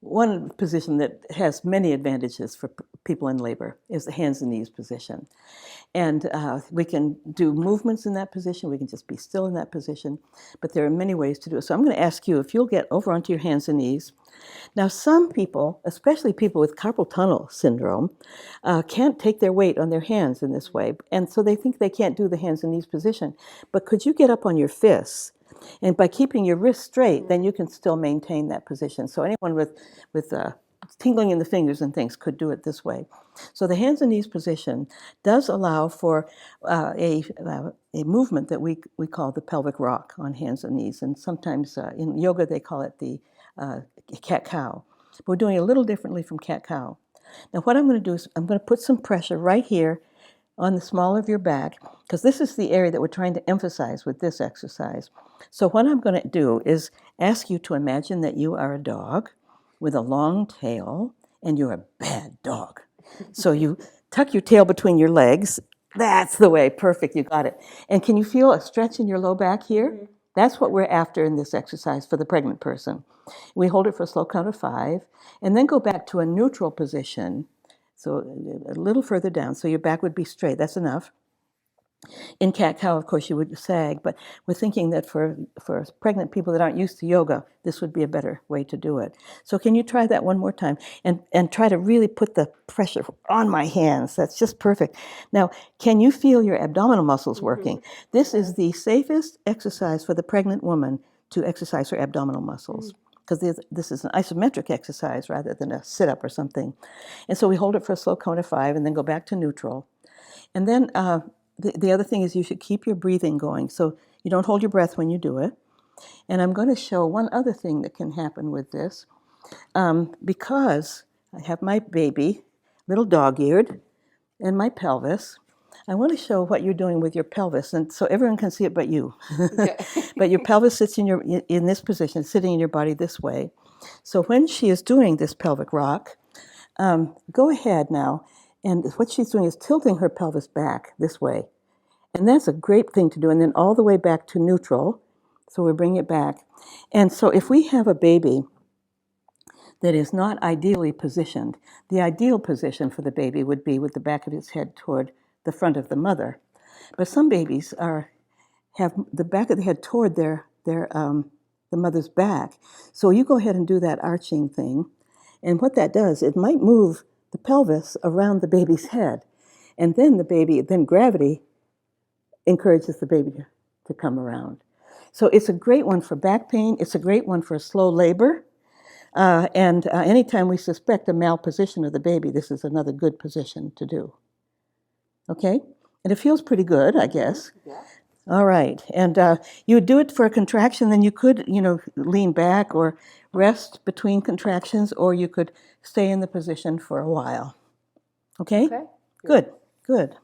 one position that has many advantages for people in labor is the hands and knees position. And we can do movements in that position. We can just be still in that position. But there are many ways to do it. So I'm going to ask you if you'll get over onto your hands and knees. Now, some people, especially people with carpal tunnel syndrome, can't take their weight on their hands in this way. And so they think they can't do the hands and knees position. But could you get up on your fists? And by keeping your wrists straight, then you can still maintain that position. So anyone with tingling in the fingers and things could do it this way. So the hands and knees position does allow for a movement that we call the pelvic rock on hands and knees. And sometimes in yoga they call it the cat-cow. But we're doing it a little differently from cat-cow. Now what I'm going to do is I'm going to put some pressure right here on the small of your back, because this is the area that we're trying to emphasize with this exercise. So what I'm going to do is ask you to imagine that you are a dog with a long tail, and you're a bad dog. So you tuck your tail between your legs. That's the way. Perfect. You got it. And can you feel a stretch in your low back here? Mm-hmm. That's what we're after in this exercise for the pregnant person. We hold it for a slow count of 5, and then go back to a neutral position. So a little further down, so your back would be straight. That's enough. In cat-cow, of course, you would sag, but we're thinking that for pregnant people that aren't used to yoga, this would be a better way to do it. So can you try that one more time and try to really put the pressure on my hands? That's just perfect. Now, can you feel your abdominal muscles working? Mm-hmm. This is the safest exercise for the pregnant woman to exercise her abdominal muscles. Because this is an isometric exercise rather than a sit-up or something. And so we hold it for a slow count of 5 and then go back to neutral. And then the other thing is you should keep your breathing going. So you don't hold your breath when you do it. And I'm going to show one other thing that can happen with this. Because I have my baby, little dog-eared, and my pelvis, I want to show what you're doing with your pelvis, and so everyone can see it but you. But your pelvis sits in this position, sitting in your body this way. So when she is doing this pelvic rock, go ahead now, and what she's doing is tilting her pelvis back this way. And that's a great thing to do, and then all the way back to neutral. So we're bringing it back. And so if we have a baby that is not ideally positioned, the ideal position for the baby would be with the back of its head toward the front of the mother. But some babies have the back of the head toward the mother's back. So you go ahead and do that arching thing. And what that does, it might move the pelvis around the baby's head. And then gravity encourages the baby to come around. So it's a great one for back pain. It's a great one for slow labor. And anytime we suspect a malposition of the baby, this is another good position to do. Okay? And it feels pretty good, I guess. Yeah. All right. And you would do it for a contraction, then you could, lean back or rest between contractions, or you could stay in the position for a while. Okay? Okay. Good. Good.